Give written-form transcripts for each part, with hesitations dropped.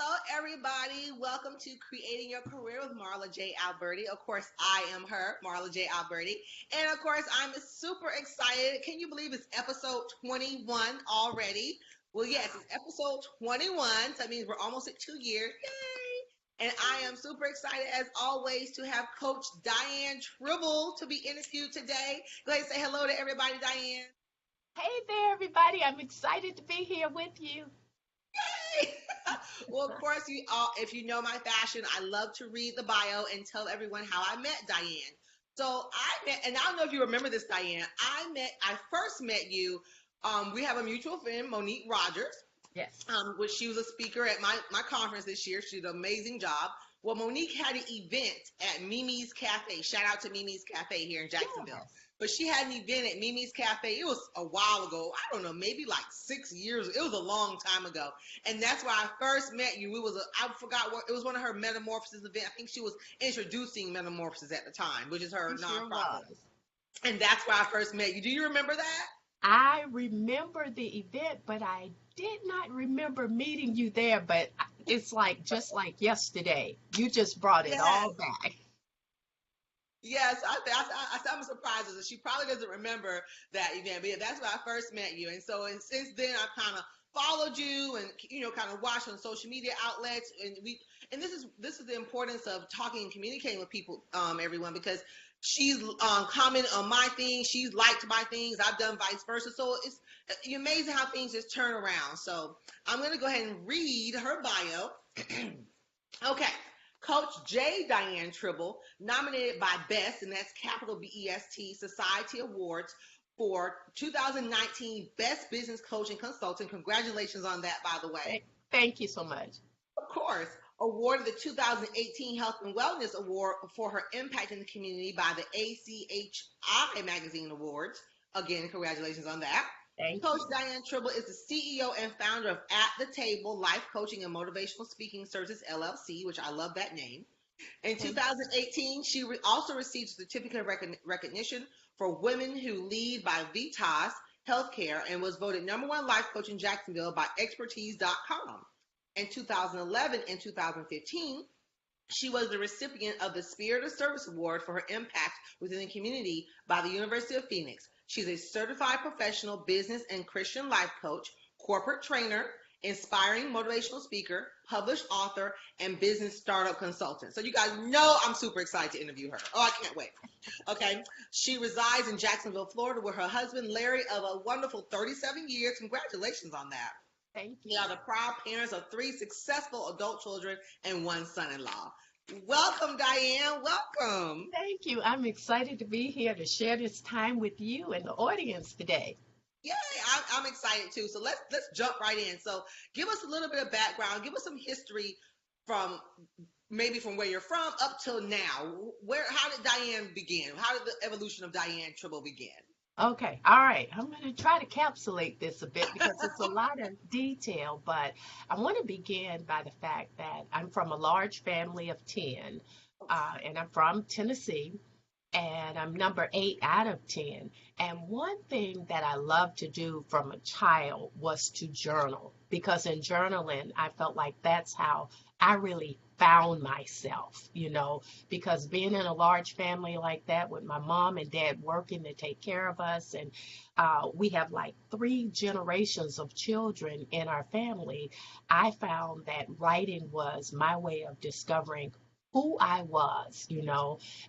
Hello, everybody. Welcome to Creating Your Career with Marla J. Alberti. Of course, I am her, Marla J. Alberti. And of course, I'm super excited. Can you believe it's episode 21 already? Well, yes, it's episode 21. So that means we're almost at 2 years. Yay! And I am super excited, as always, to have Coach Dianne Tribble to be interviewed today. Go ahead and say hello to everybody, Dianne. Hey there, everybody. I'm excited to be here with you. Well, of course, if you know my fashion, I love to read the bio and tell everyone how I met Dianne. So I met, and I don't know if you remember this, Dianne. I first met you. We have a mutual friend, Monique Rogers, Yes. which she was a speaker at my conference this year. She did an amazing job. Well, Monique had an event at Mimi's Cafe. Shout out to Mimi's Cafe here in Jacksonville. Yes. But she had an event at Mimi's Cafe. It was a while ago. I don't know, maybe like 6 years. It was a long time ago. And that's where I first met you. I forgot what, it was one of her Metamorphosis events. I think she was introducing Metamorphosis at the time, which is her She sure nonprofit. was. And that's where I first met you. Do you remember that? I remember the event, but I did not remember meeting you there. But it's like just like yesterday. You just brought it Yes. all back. Yes, I'm surprised that she probably doesn't remember that event, but yeah, that's where I first met you. And since then I've kind of followed you and kind of watched on social media outlets, and this is the importance of talking and communicating with people, everyone, because she's commented on my things, she's liked my things, I've done vice versa. So it's amazing how things just turn around. So I'm gonna go ahead and read her bio. Okay. Coach J. Dianne Tribble, nominated by BEST, and that's capital BEST, Society Awards for 2019 Best Business Coach and Consultant. Congratulations on that, by the way. Thank you so much. Of course, awarded the 2018 Health and Wellness Award for her impact in the community by the ACHI Magazine Awards. Again, congratulations on that. Thank Coach you. Dianne Tribble is the CEO and founder of At the Table Life Coaching and Motivational Speaking Services LLC, which I love that name. In Thank you. 2018, she also received a certificate of recognition for Women Who Lead by Vitas Healthcare and was voted #1 life coach in Jacksonville by Expertise.com. In 2011 and 2015, she was the recipient of the Spirit of Service Award for her impact within the community by the University of Phoenix. She's a certified professional business and Christian life coach, corporate trainer, inspiring motivational speaker, published author, and business startup consultant. So you guys know I'm super excited to interview her. Oh, I can't wait. Okay. She resides in Jacksonville, Florida with her husband, Larry, of a wonderful 37 years. Congratulations on that. Thank They you. are the proud parents of 3 successful adult children and 1 son-in-law. Welcome, Dianne. Welcome. Thank you. I'm excited to be here to share this time with you and the audience today. Yeah, I'm excited too. So let's jump right in. So give us a little bit of background. Give us some history from maybe from where you're from up till now. How did Dianne begin? How did the evolution of Dianne Tribble begin? Okay, all right. I'm going to try to capsulate this a bit because it's a lot of detail, but I want to begin by the fact that I'm from a large family of 10, and I'm from Tennessee, and I'm number 8 out of 10. And one thing that I loved to do from a child was to journal because in journaling, I felt like that's how I really found myself, because being in a large family like that with my mom and dad working to take care of us, and we have like 3 generations of children in our family, I found that writing was my way of discovering who I was.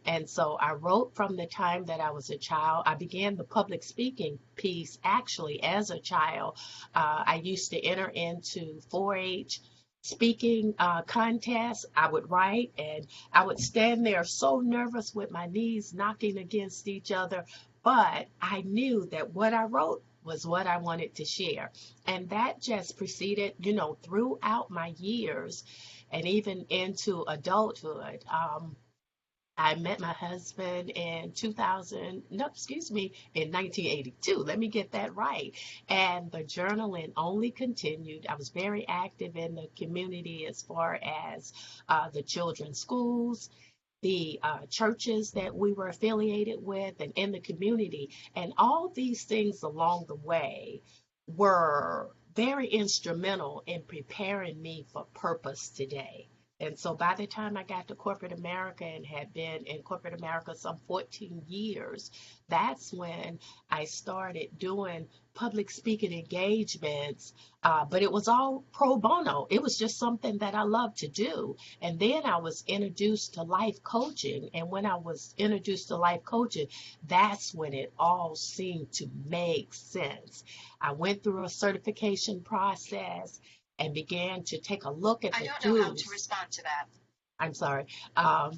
And so I wrote from the time that I was a child. I began the public speaking piece actually as a child. I used to enter into 4-H speaking contests. I would write and I would stand there so nervous with my knees knocking against each other. But I knew that what I wrote was what I wanted to share. And that just proceeded, throughout my years and even into adulthood. I met my husband in 1982. Let me get that right. And the journaling only continued. I was very active in the community as far as the children's schools, the churches that we were affiliated with, and in the community. And all these things along the way were very instrumental in preparing me for purpose today. And so by the time I got to corporate America and had been in corporate America some 14 years, that's when I started doing public speaking engagements. But it was all pro bono. It was just something that I loved to do. And then I was introduced to life coaching. And when I was introduced to life coaching, that's when it all seemed to make sense. I went through a certification process and began to take a look at the tools. I don't know how to respond to that. I'm sorry. I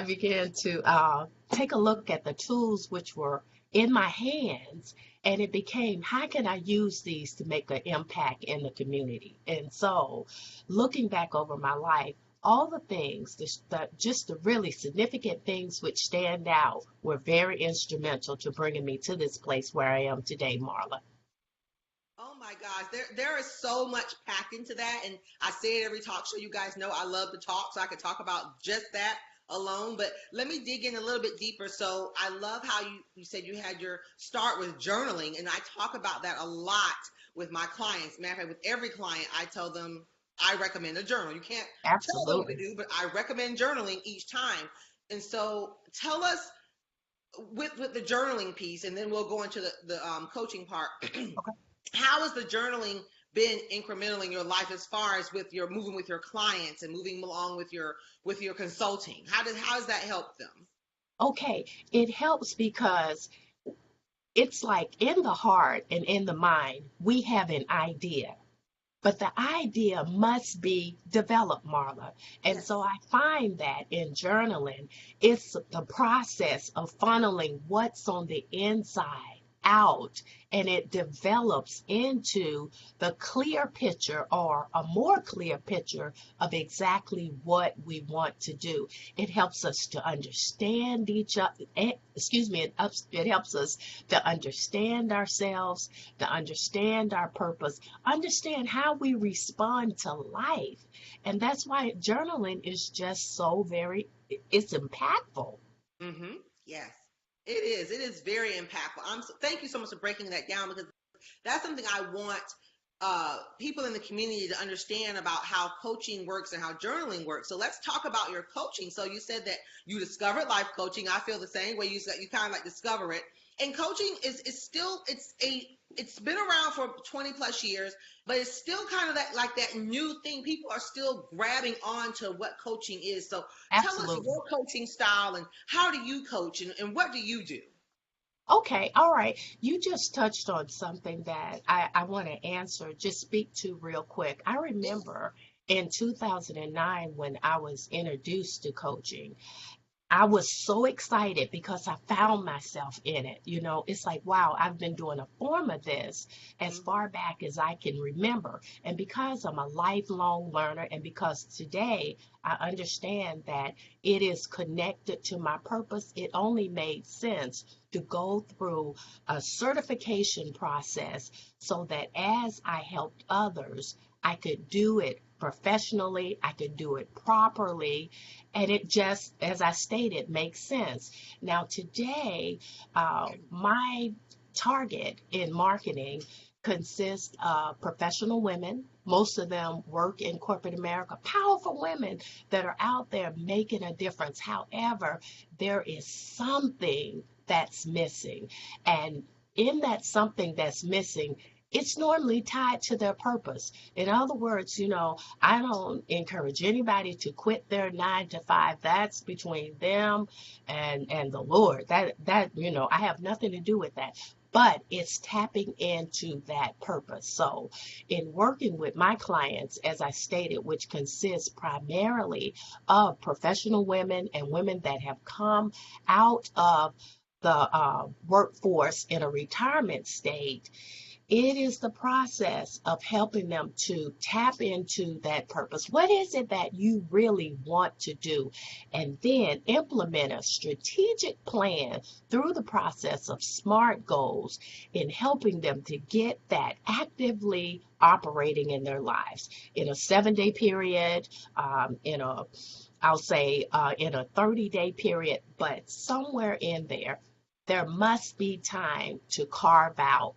began to take a look at the tools which were in my hands, and it became, how can I use these to make an impact in the community? And so, looking back over my life, all the things, just the really significant things which stand out, were very instrumental to bringing me to this place where I am today, Marla. Oh my gosh, there is so much packed into that, and I say it every talk show. You guys know I love to talk, so I could talk about just that alone. But let me dig in a little bit deeper. So I love how you said you had your start with journaling, and I talk about that a lot with my clients. Matter of fact, with every client, I tell them I recommend a journal. You can't tell them what to do, but I recommend journaling each time. And so tell us with the journaling piece, and then we'll go into the coaching part. Okay. How has the journaling been incremental in your life as far as with your moving with your clients and moving along with your consulting? How does that help them? Okay, it helps because it's like in the heart and in the mind, we have an idea. But the idea must be developed, Marla. And yes. So I find that in journaling, it's the process of funneling what's on the inside out, and it develops into the clear picture, or a more clear picture, of exactly what we want to do. It helps us to understand each other. It helps us to understand ourselves, to understand our purpose, understand how we respond to life. And that's why journaling is just so it's impactful. Mm-hmm. Yes. It is. It is very impactful. Thank you so much for breaking that down, because that's something I want people in the community to understand about how coaching works and how journaling works. So let's talk about your coaching. So you said that you discovered life coaching. I feel the same way. You said you kind of like discover it. And coaching is still, it's been around for 20 plus years, but it's still kind of that new thing. People are still grabbing on to what coaching is. So Absolutely. Tell us your coaching style, and how do you coach, and what do you do? Okay, all right. You just touched on something that I want to speak to real quick. I remember in 2009 when I was introduced to coaching, I was so excited because I found myself in it. You know, it's like, wow, I've been doing a form of this as far back as I can remember. And because I'm a lifelong learner, and because today I understand that it is connected to my purpose, it only made sense to go through a certification process so that as I helped others, I could do it professionally, I could do it properly, and it just, as I stated, makes sense. Now, today, my target in marketing consists of professional women. Most of them work in corporate America, powerful women that are out there making a difference. However, there is something that's missing. And in that something that's missing, it's normally tied to their purpose. In other words, I don't encourage anybody to quit their 9 to 5. That's between them and the Lord. That I have nothing to do with that. But it's tapping into that purpose. So in working with my clients, as I stated, which consists primarily of professional women and women that have come out of the workforce in a retirement state, it is the process of helping them to tap into that purpose. What is it that you really want to do? And then implement a strategic plan through the process of SMART goals in helping them to get that actively operating in their lives in a 7-day period, in a 30-day period, but somewhere in there must be time to carve out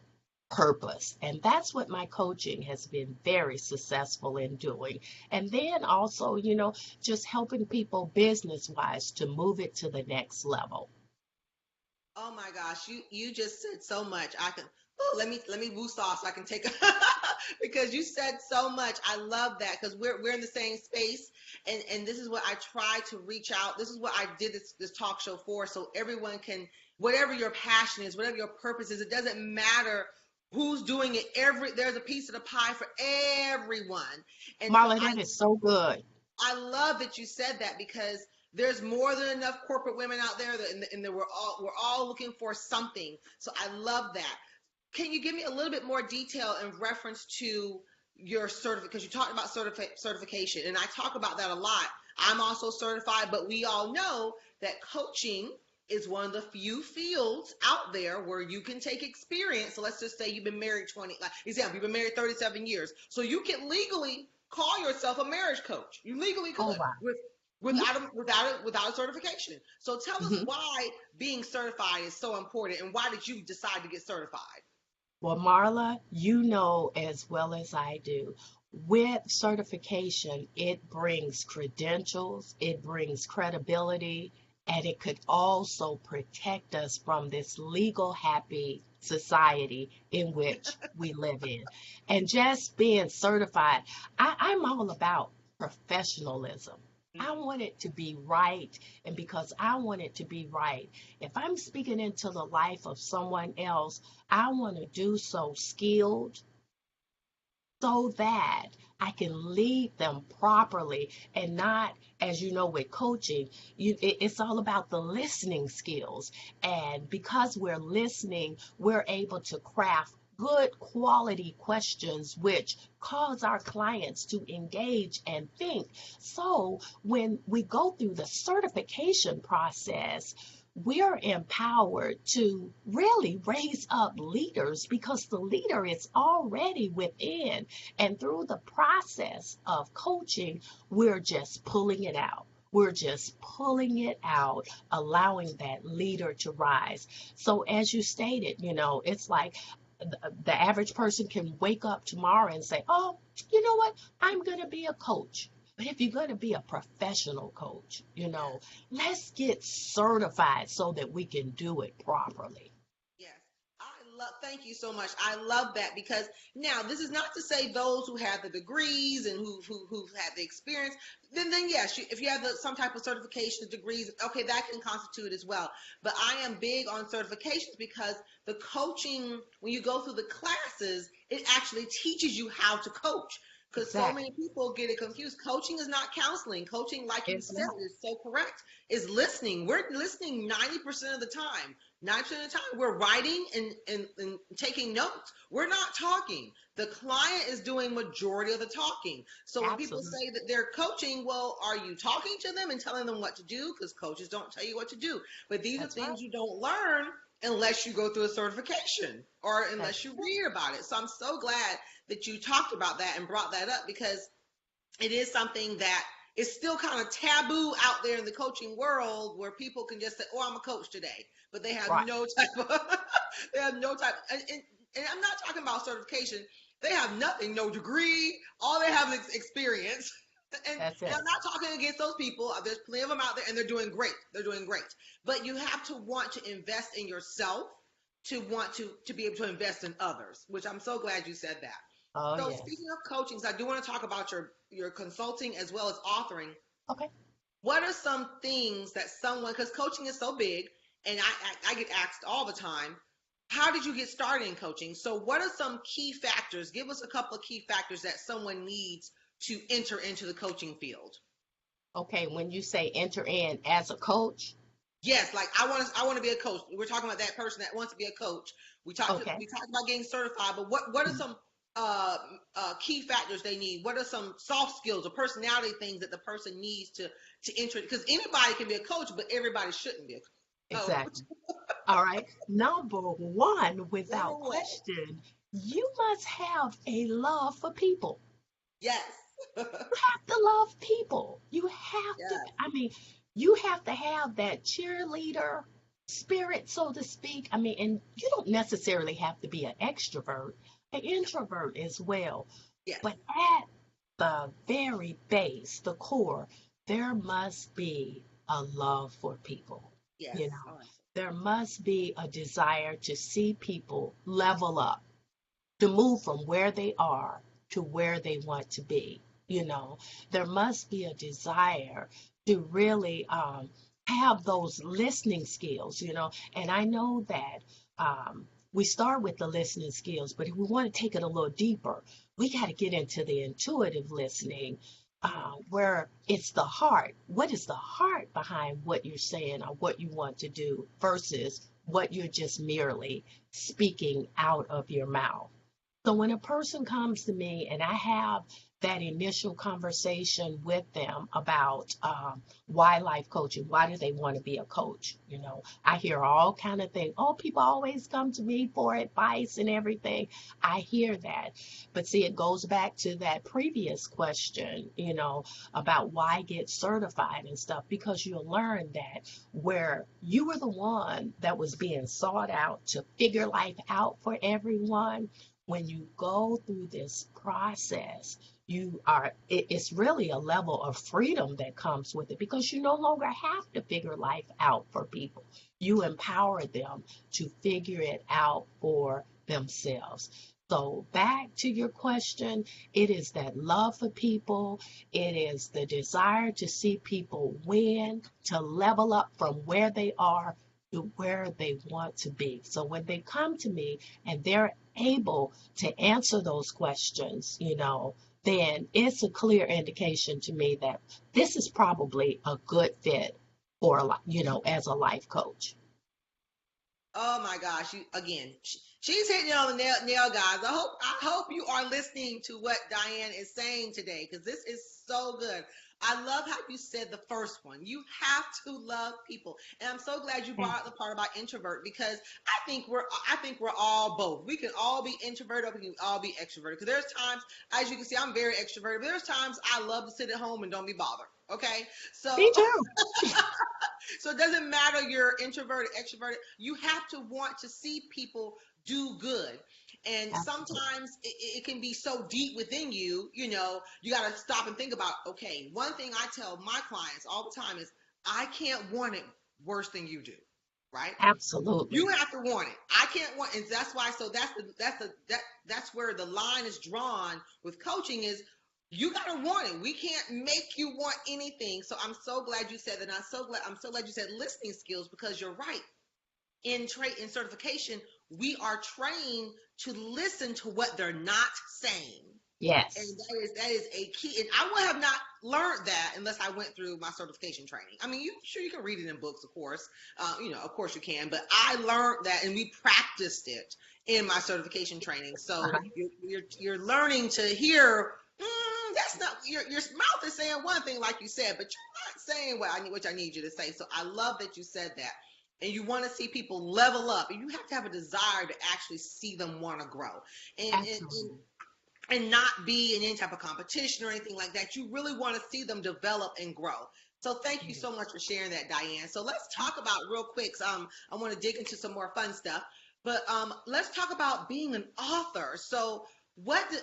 purpose. And that's what my coaching has been very successful in doing. And then also, just helping people business wise to move it to the next level. Oh my gosh, you just said so much. I can let me boost off so I can take because you said so much. I love that because we're in the same space, and this is what I try to reach out. This is what I did this talk show for, so everyone can, whatever your passion is, whatever your purpose is, it doesn't matter who's doing it. There's a piece of the pie for everyone, and so Marla, that is so good. I love that you said that because there's more than enough corporate women out there and we're all looking for something. So I love that. Can you give me a little bit more detail in reference to your certificate? Because you talked about certification, and I talk about that a lot. I'm also certified, but we all know that coaching is one of the few fields out there where you can take experience. So let's just say you've been married 20, like example, you've been married 37 years. So you can legally call yourself a marriage coach. You legally Oh, could wow. without a certification. So tell us Mhm. why being certified is so important, and why did you decide to get certified? Well, Marla, you know as well as I do, with certification, it brings credentials, it brings credibility, and it could also protect us from this legal happy society in which we live in. And just being certified, I'm all about professionalism. I Mm. want it to be right. And because I want it to be right, if I'm speaking into the life of someone else, I want to do so skilled so that I can lead them properly and not, as you know, with coaching, it's all about the listening skills. And because we're listening, we're able to craft good quality questions which cause our clients to engage and think. So when we go through the certification process, we're empowered to really raise up leaders because the leader is already within. And through the process of coaching, we're just pulling it out. We're just pulling it out, allowing that leader to rise. So, as you stated, it's like the average person can wake up tomorrow and say, oh, you know what? I'm going to be a coach. But if you're going to be a professional coach, Yes. let's get certified so that we can do it properly. Yes, thank you so much. I love that because now this is not to say those who have the degrees and who've had the experience. Then yes, if you have some type of certification degrees, okay, that can constitute as well. But I am big on certifications because the coaching, when you go through the classes, it actually teaches you how to coach. Because so many Exactly. people get it confused. Coaching is not counseling. Coaching, like you It's said, not. is so correct, is listening. We're listening 90% of the time. 90% of the time, we're writing and taking notes. We're not talking. The client is doing majority of the talking. So when people Absolutely. say that they're coaching, well, are you talking to them and telling them what to do? Because coaches don't tell you what to do. But these are That's right. things you don't learn unless you go through a certification or That's unless you it. read about it. So I'm so glad that you talked about that and brought that up because it is something that is still kind of taboo out there in the coaching world where people can just say, "Oh, I'm a coach today," but they have Right. no type of they have no type and I'm not talking about certification. They have nothing, no degree. All they have is experience. That's And it. I'm not talking against those people. There's plenty of them out there, and they're doing great. They're doing great. But you have to want to invest in yourself to want to be able to invest in others, which I'm so glad you said that. Oh, So yes. speaking of coaching, so I do want to talk about your consulting as well as authoring. Okay. What are some things that someone, because coaching is so big, and I get asked all the time, how did you get started in coaching? So what are some key factors? Give us a couple of key factors that someone needs to enter into the coaching field. Okay. When you say enter in as a coach, Yes, like I want to be a coach. We're talking about that person that wants to be a coach. okay. We talked about getting certified, but what are some uh, key factors they need? What are some soft skills or personality things that the person needs to enter? Because anybody can be a coach, but everybody shouldn't be a coach. Exactly. All right. Number one, Number without one, question, you must have a love for people. yes, Have to love people. You have to, yes, I mean, you have to have that cheerleader spirit, so to speak. I mean, and you don't necessarily have to be an extrovert, an introvert as well. Yes. But at the very base, the core, there must be a love for people. Yes. You know, Oh, absolutely. there must be a desire to see people level up, to move from where they are to where they want to be. You know, there must be a desire to really have those listening skills, and I know that we start with the listening skills, but if we want to take it a little deeper, we got to get into the intuitive listening. Where it's the heart. What is the heart behind what you're saying or what you want to do versus what you're just merely speaking out of your mouth? So when a person comes to me and I have that initial conversation with them about why life coaching, why do they want to be a coach? I hear all kind of things. Oh, people always come to me for advice and everything. I hear that. But see, it goes back to that previous question, about why get certified and stuff, because you'll learn that where you were the one that was being sought out to figure life out for everyone, when you go through this process, it's really a level of freedom that comes with it, because you no longer have to figure life out for people. You empower them to figure it out for themselves. So back to your question, it is that love for people. It is the desire to see people win, to level up from where they are to where they want to be. So when they come to me and they're able to answer those questions, then it's a clear indication to me that this is probably a good fit for, as a life coach. Oh my gosh! You again. She's hitting it on the nail, guys. I hope you are listening to what Dianne is saying today, because this is so good. I love how you said the first one. You have to love people, and I'm so glad you brought up the part about introvert, because I think we're all both. We can all be introverted, or we can all be extroverted. Because there's times, as you can see, I'm very extroverted. But there's times I love to sit at home and don't be bothered. Okay, so Me too. so it doesn't matter you're introverted, extroverted. You have to want to see people do good. And Absolutely. sometimes it can be so deep within you, you got to stop and think about, okay, one thing I tell my clients all the time is, I can't want it worse than you do, right? You Absolutely. have to want it. I can't want, and that's why. So that's where the line is drawn with coaching is, you gotta want it. We can't make you want anything. So I'm so glad you said that. And I'm so glad you said listening skills, because you're right. In certification, we are trained to listen to what they're not saying. And Yes. that is a key. And I would have not learned that unless I went through my certification training. I mean, you can read it in books, of course. Of course you can. But I learned that, and we practiced it in my certification training. So Uh-huh. you're learning to hear. That's not your mouth is saying one thing, like you said, but you're not saying what I need you to say. So I love that you said that. And you want to see people level up, and you have to have a desire to actually see them want to grow. And Absolutely. and not be in any type of competition or anything like that. You really want to see them develop and grow. So thank you Yes. so much for sharing that, Dianne. So let's talk about real quick. I want to dig into some more fun stuff, but let's talk about being an author. So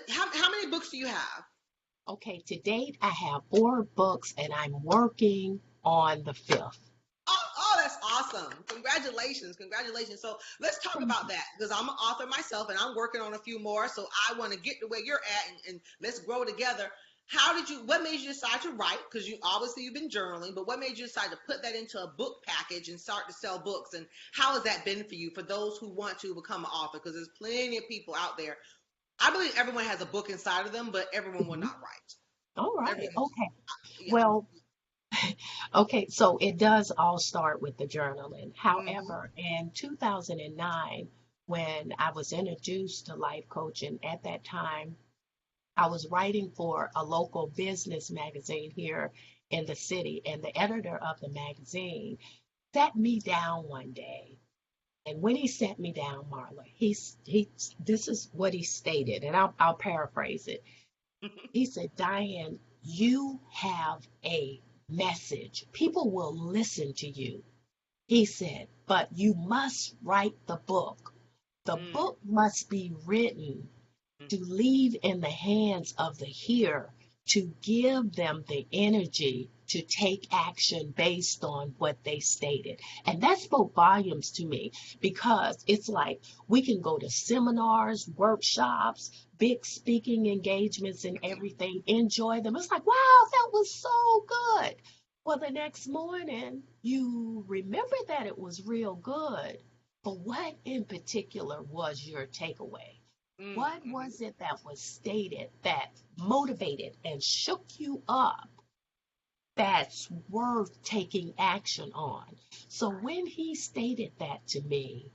how many books do you have? Okay, to date, I have 4 books and I'm working on the fifth. Oh, that's awesome. Congratulations. Congratulations. So let's talk Thank about you. that, because I'm an author myself and I'm working on a few more. So I want to get to where you're at, and let's grow together. What made you decide to write? Because you've been journaling, but what made you decide to put that into a book package and start to sell books? And how has that been for you, for those who want to become an author? Because there's plenty of people out there. I believe everyone has a book inside of them, but everyone will Mhm. not write. All right. Everyone, Okay. yeah. Well, okay, so it does all start with the journaling. Mm-hmm. However, in 2009, when I was introduced to life coaching, at that time, I was writing for a local business magazine here in the city, and the editor of the magazine sat me down one day. And when he sat me down, Marla, this is what he stated, and I'll paraphrase it. He said, Diane, you have a message. People will listen to you. He said, but you must write the book. The Mm, book must be written mm, to leave in the hands of the hearer, to give them the energy to take action based on what they stated. And that spoke volumes to me, because it's like we can go to seminars, workshops, big speaking engagements, and everything, enjoy them. It's like, wow, that was so good. Well, the next morning, you remember that it was real good, but what in particular was your takeaway? mm, What mhm. was it that was stated that motivated and shook you up, that's worth taking action on? So when he stated that to me,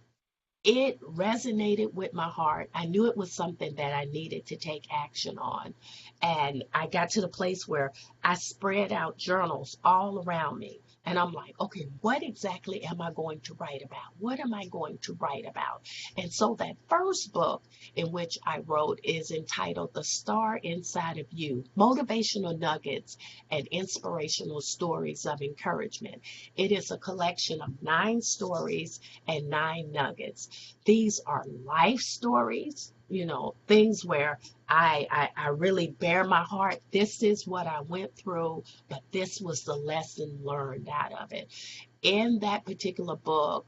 it resonated with my heart. I knew it was something that I needed to take action on. And I got to the place where I spread out journals all around me. And I'm like, okay, what exactly am I going to write about? What am I going to write about? And so that first book in which I wrote is entitled The Star Inside of You: Motivational Nuggets and Inspirational Stories of Encouragement. It is a collection of 9 stories and 9 nuggets. These are life stories, things where I really bare my heart. This is what I went through, but this was the lesson learned out of it. In that particular book,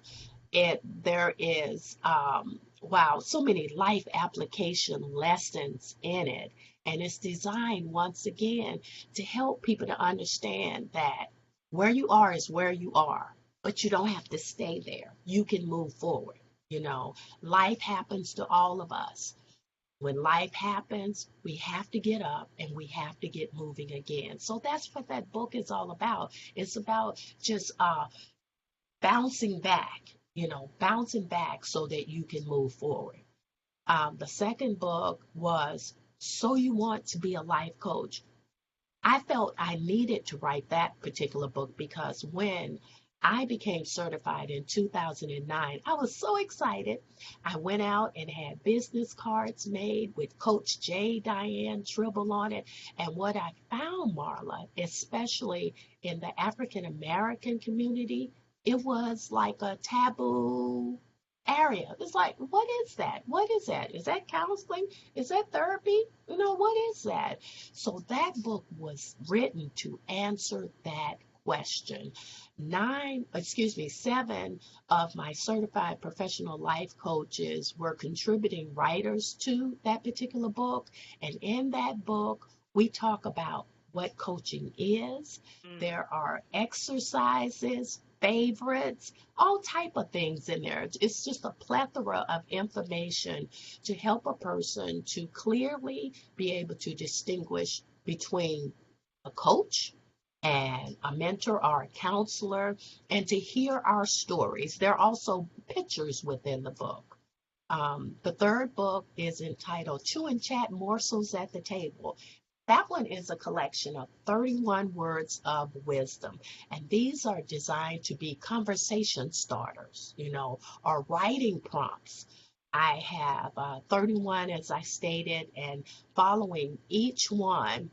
there is wow, so many life application lessons in it. And it's designed once again to help people to understand that where you are is where you are, but you don't have to stay there. You can move forward. You know, life happens to all of us. When life happens, we have to get up and we have to get moving again. So that's what that book is all about. It's about just bouncing back, bouncing back so that you can move forward. The second book was So You Want to Be a Life Coach. I felt I needed to write that particular book because when I became certified in 2009, I was so excited. I went out and had business cards made with Coach Dianne Tribble on it. And what I found, Marla, especially in the African American community, it was like a taboo area. It's like, what is that? What is that? Is that counseling? Is that therapy? What is that? So that book was written to answer that question. 7 of my certified professional life coaches were contributing writers to that particular book. And in that book, we talk about what coaching is. Mm. There are exercises, favorites, all type of things in there. It's just a plethora of information to help a person to clearly be able to distinguish between a coach and a mentor or a counselor, and to hear our stories. There are also pictures within the book. The third book is entitled Chew and Chat Morsels at the Table. That one is a collection of 31 words of wisdom. And these are designed to be conversation starters, or writing prompts. I have 31, as I stated, and following each one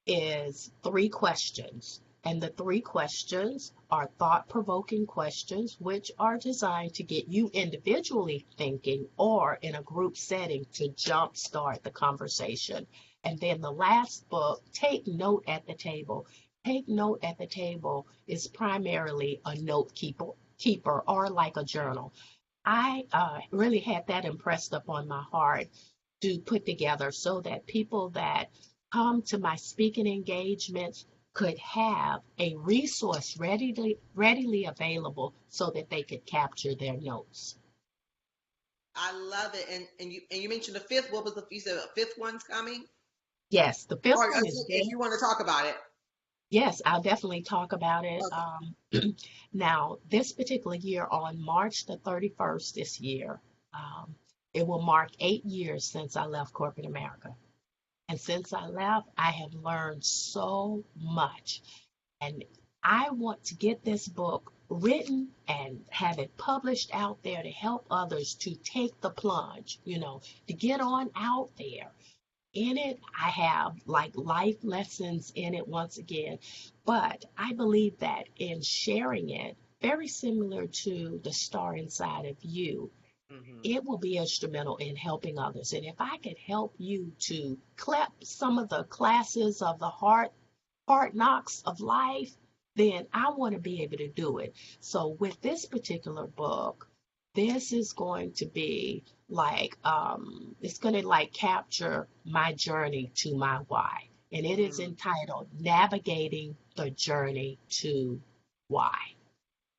is 3 questions. And the 3 questions are thought provoking questions, which are designed to get you individually thinking or in a group setting to jumpstart the conversation. And then the last book, Take Note at the Table. Take Note at the Table is primarily a note keeper or like a journal. I really had that impressed upon my heart to put together so that people that come to my speaking engagements could have a resource readily available so that they could capture their notes. I love it. And you mentioned the fifth. What was you said a fifth one's coming? Yes, the fifth Or one is if there. you want to talk about it. Yes, I'll definitely talk about it. Okay. Now, this particular year, on March the 31st this year, um, it will mark 8 years since I left corporate America. And since I left, I have learned so much. And I want to get this book written and have it published out there to help others to take the plunge, to get on out there. In it, I have like life lessons in it once again, but I believe that in sharing it, very similar to the star inside of you. Hmm. It will be instrumental in helping others. And if I could help you to clear some of the classes of the hard knocks of life, then I want to be able to do it. So with this particular book, this is going to be like it's going to like capture my journey to my why. And it is Mm. entitled Navigating the Journey to Why.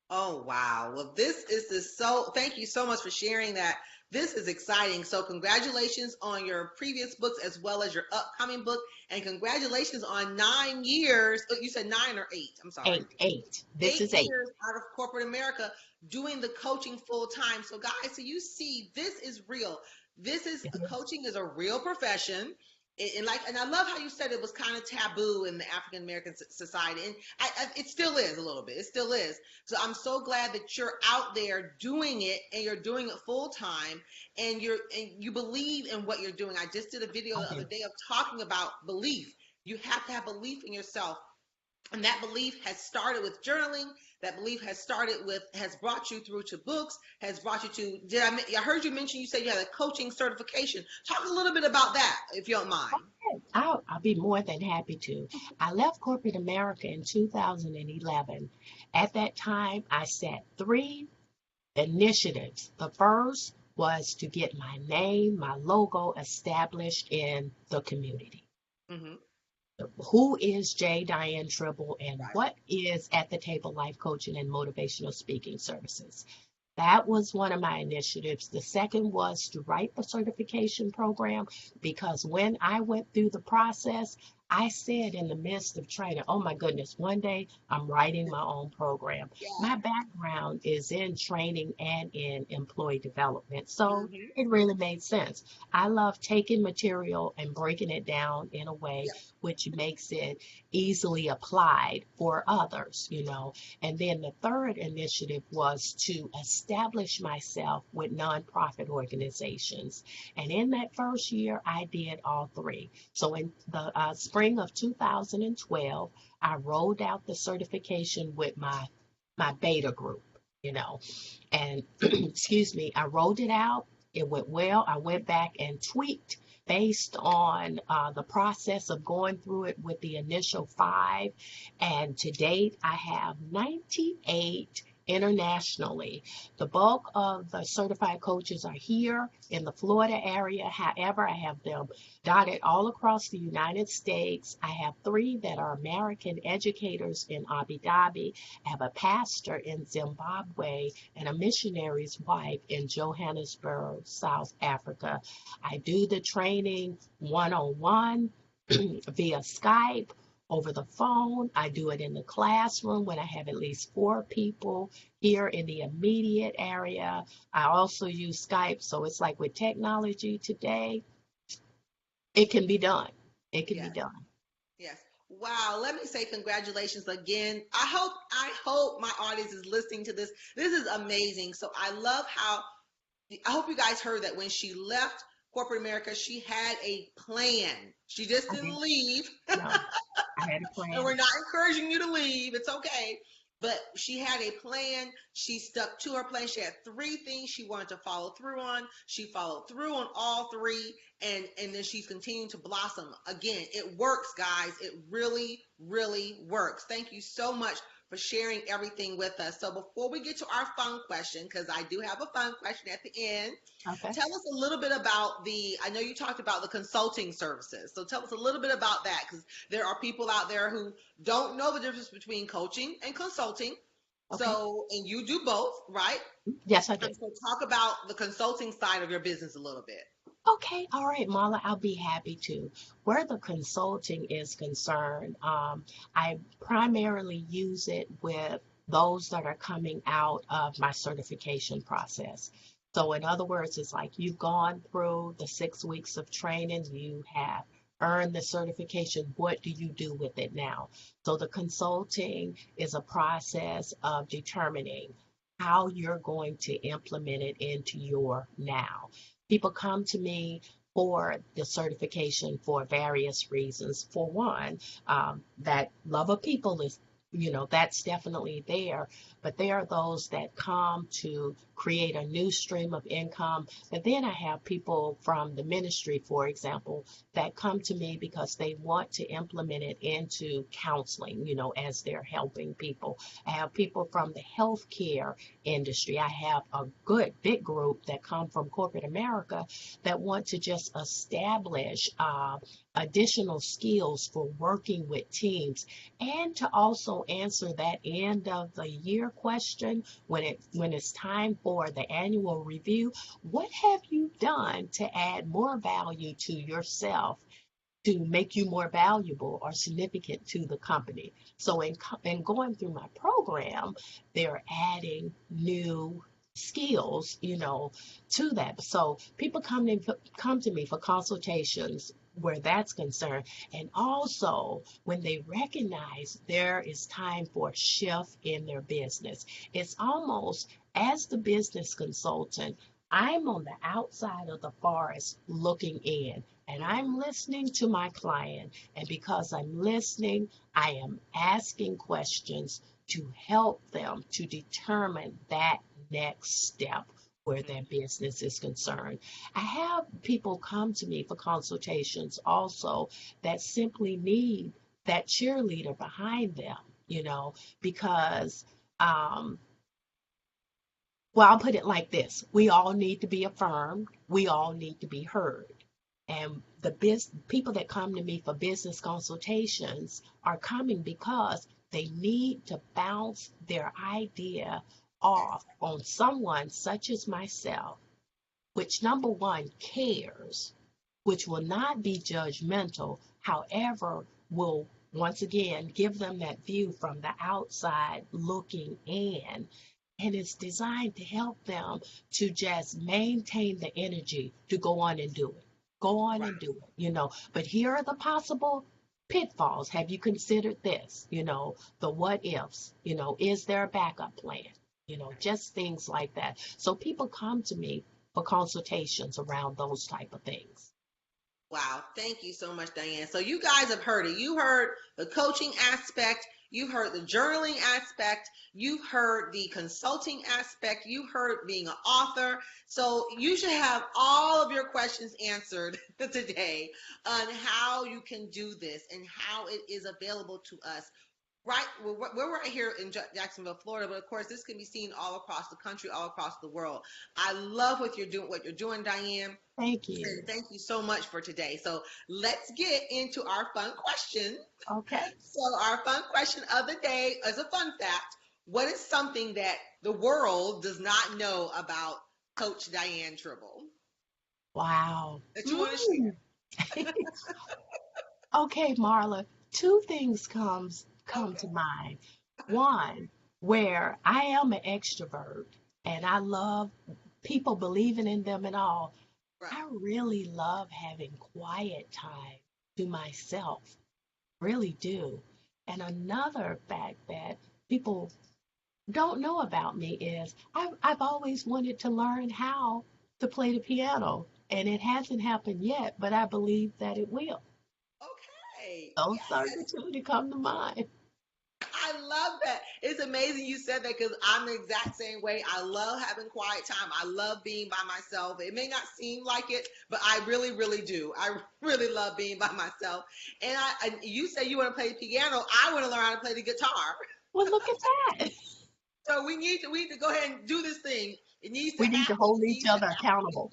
Oh, wow. Well, this so thank you so much for sharing that. This is exciting. So, congratulations on your previous books as well as your upcoming book. And congratulations on 9 years. You said 9 or 8. I'm sorry. Eight. This eight is eight. years out of corporate America doing the coaching full time. So, guys, so you see, this is real. This is It is. coaching is a real profession. And I love how you said it was kind of taboo in the African American society, and it still is a little bit. It still is. So I'm so glad that you're out there doing it, and you're doing it full time, and you believe in what you're doing. I just did a video I the other do. day of talking about belief. You have to have belief in yourself, and that belief has started with journaling. That belief has brought you through to books, has brought you to, I heard you mention, you said you had a coaching certification. Talk a little bit about that, if you don't mind. I'll be more than happy to. I left corporate America in 2011. At that time, I set three initiatives. The first was to get my name, my logo established in the community. Hmm. Who is Dianne Tribble and Right. what is At the Table Life Coaching and Motivational Speaking Services? That was one of my initiatives. The second was to write the certification program because when I went through the process, I said in the midst of training, oh my goodness, one day I'm writing my own program. Yeah. My background is in training and in employee development. So Hmm. it really made sense. I love taking material and breaking it down in a way Yeah. which makes it easily applied for others, you know. And then the third initiative was to establish myself with nonprofit organizations. And in that first year, I did all three. So in the spring of 2012, I rolled out the certification with my beta group, you know, and excuse me, I rolled it out. It went well. I went back and tweaked based on the process of going through it with the initial five. And to date, I have 98 internationally. The bulk of the certified coaches are here in the Florida area. However, I have them dotted all across the United States. I have three that are American educators in Abu Dhabi. I have a pastor in Zimbabwe and a missionary's wife in Johannesburg, South Africa. I do the training one-on-one via Skype, over the phone. I do it in the classroom when I have at least four people here in the immediate area. I also use Skype, so it's like with technology today, it can be done. It can be Yes. done. Yes. Wow. Let me say congratulations again. I hope my audience is listening to this. This is amazing. So I love how I hope you guys heard that when she left corporate America, she had a plan. She just I didn't did. leave. No, I had a And plan. we're not encouraging you to leave. It's okay. But she had a plan. She stuck to her plan. She had three things she wanted to follow through on. She followed through on all three, and then she's continuing to blossom. Again, it works, guys. It really, really works. Thank you so much for sharing everything with us. So before we get to our fun question, because I do have a fun question at the end, Okay. tell us a little bit about I know you talked about the consulting services. So tell us a little bit about that, because there are people out there who don't know the difference between coaching and consulting. Okay. So, and you do both, right? Yes, I do. And so talk about the consulting side of your business a little bit. Okay, all right, Marla, I'll be happy to. Where the consulting is concerned, I primarily use it with those that are coming out of my certification process. So, in other words, it's like you've gone through the 6 weeks of training, you have earned the certification. What do you do with it now? So, the consulting is a process of determining how you're going to implement it into your now. People come to me for the certification for various reasons. For one, that love of people is that's definitely there. But there are those that come to create a new stream of income. But then I have people from the ministry, for example, that come to me because they want to implement it into counseling, as they're helping people. I have people from the healthcare industry. I have a good big group that come from corporate America that want to just establish additional skills for working with teams, and to also answer that end of the year question when it's time for the annual review. What have you done to add more value to yourself, to make you more valuable or significant to the company? So in going through my program, they're adding new skills, to that. So people come to me for consultations where that's concerned. And also when they recognize there is time for a shift in their business. It's almost, as the business consultant, I'm on the outside of the forest looking in, and I'm listening to my client. And because I'm listening, I am asking questions to help them to determine that next step where their business is concerned. I have people come to me for consultations also that simply need that cheerleader behind them, because um, well, I'll put it like this. We all need to be affirmed. We all need to be heard. And the people that come to me for business consultations are coming because they need to bounce their idea off on someone such as myself, which, number one, cares, which will not be judgmental, however, will once again give them that view from the outside looking in. And it's designed to help them to just maintain the energy to go on and do it. Go on Right. and do it. But here are the possible pitfalls. Have you considered this? The what ifs, is there a backup plan? Just things like that. So people come to me for consultations around those type of things. Wow. Thank you so much, Dianne. So you guys have heard it. You heard the coaching aspect. You heard the journaling aspect. You heard the consulting aspect. You heard being an author. So you should have all of your questions answered today on how you can do this and how it is available to us. Right, we're right here in Jacksonville, Florida, but of course this can be seen all across the country, all across the world. I love what you're doing, Dianne. Thank you. And thank you so much for today. So let's get into our fun question. Okay. So our fun question of the day is a fun fact. What is something that the world does not know about Coach Dianne Tribble Wow. that you want to share? Okay, Marla, two things come to Okay. mind. One, where I am an extrovert and I love people believing in them and all. Right. I really love having quiet time to myself, really do. And another fact that people don't know about me is I've always wanted to learn how to play the piano, and it hasn't happened yet, but I believe that it will. Okay. Those are the Yes. two that come to mind. I love that. It's amazing you said that because I'm the exact same way. I love having quiet time. I love being by myself. It may not seem like it, but I really, really do. I really love being by myself. And you say you want to play the piano. I want to learn how to play the guitar. Well, look at that. So we need to go ahead and do this thing. It needs to We need to happen. hold It each needs to other happen. accountable.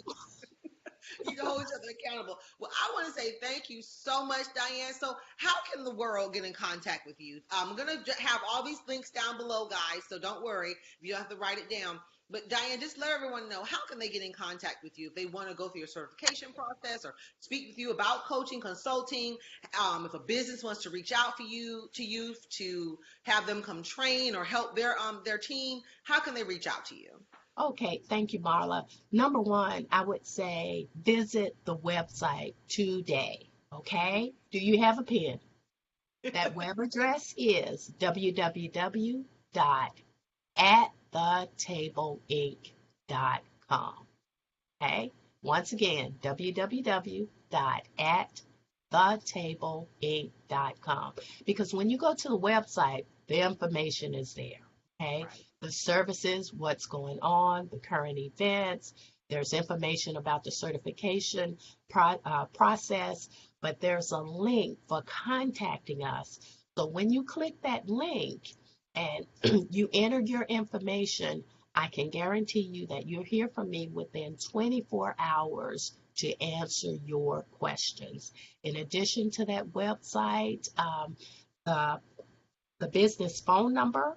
We need to hold each other accountable. Well, I want to say thank you so much, Dianne. So, how can the world get in contact with you? I'm going to have all these links down below, guys. So, don't worry if you don't have to write it down. But, Dianne, just let everyone know how can they get in contact with you if they want to go through your certification process or speak with you about coaching, consulting. If a business wants to reach out for you to have them come train or help their team, how can they reach out to you? Okay, thank you, Marla. Number one, I would say visit the website today. Okay? Do you have a pen? That web address is www.atthetableinc.com. Okay? Once again, www.atthetableinc.com. thetableinc.com. Because when you go to the website, the information is there. Okay. Right. The services, what's going on, the current events. There's information about the certification process, but there's a link for contacting us. So when you click that link and you enter your information, I can guarantee you that you'll hear from me within 24 hours to answer your questions. In addition to that website, the business phone number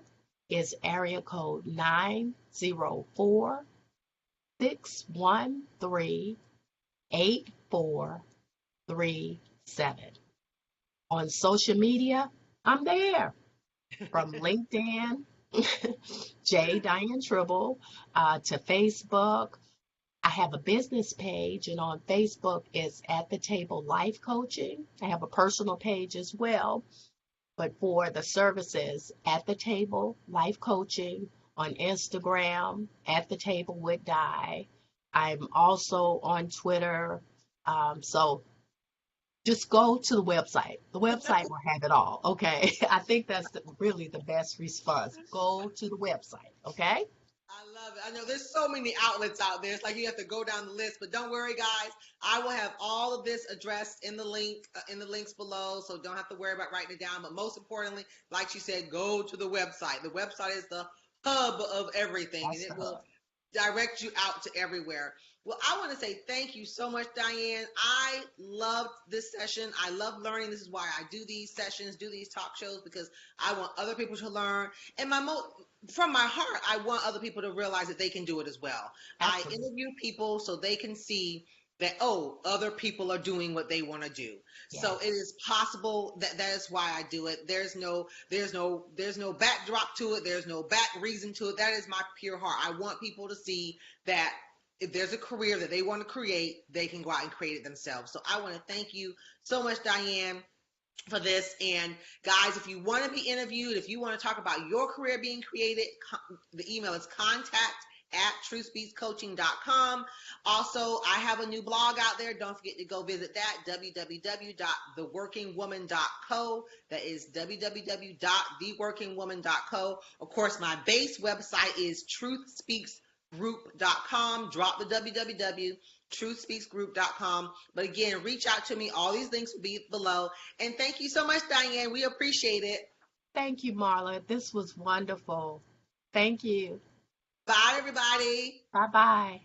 is area code 904-613-8437. On social media, I'm there. From LinkedIn, Dianne Tribble, to Facebook. I have a business page, and on Facebook it's At the Table Life Coaching. I have a personal page as well, but for the services, At the Table Life Coaching. On Instagram, At the Table with Di. I'm also on Twitter. So just go to the website. The website will have it all, okay? I think that's really the best response. Go to the website, okay? I love it. I know there's so many outlets out there. It's like you have to go down the list, but don't worry, guys. I will have all of this addressed in the link, in the links below, so don't have to worry about writing it down. But most importantly, like she said, go to the website. The website is the hub of everything, That's and it the will hub. direct you out to everywhere. Well, I want to say thank you so much, Dianne. I loved this session. I love learning. This is why I do these sessions, do these talk shows, because I want other people to learn. And from my heart, I want other people to realize that they can do it as well. Absolutely. I interview people so they can see that, oh, other people are doing what they want to do. Yes. So it is possible. That is why I do it. There's no backdrop to it. There's no back reason to it. That is my pure heart. I want people to see that if there's a career that they want to create, they can go out and create it themselves. So I want to thank you so much, Dianne, for this. And guys, if you want to be interviewed, if you want to talk about your career being created, the email is contact@truthspeakscoaching.com. Also, I have a new blog out there. Don't forget to go visit that, www.theworkingwoman.co. That is www.theworkingwoman.co. Of course, my base website is truthspeaksgroup.com. Drop the www. truthspeaksgroup.com. But again, reach out to me. All these links will be below. And thank you so much, Dianne. We appreciate it. Thank you, Marla. This was wonderful. Thank you. Bye, everybody. Bye-bye.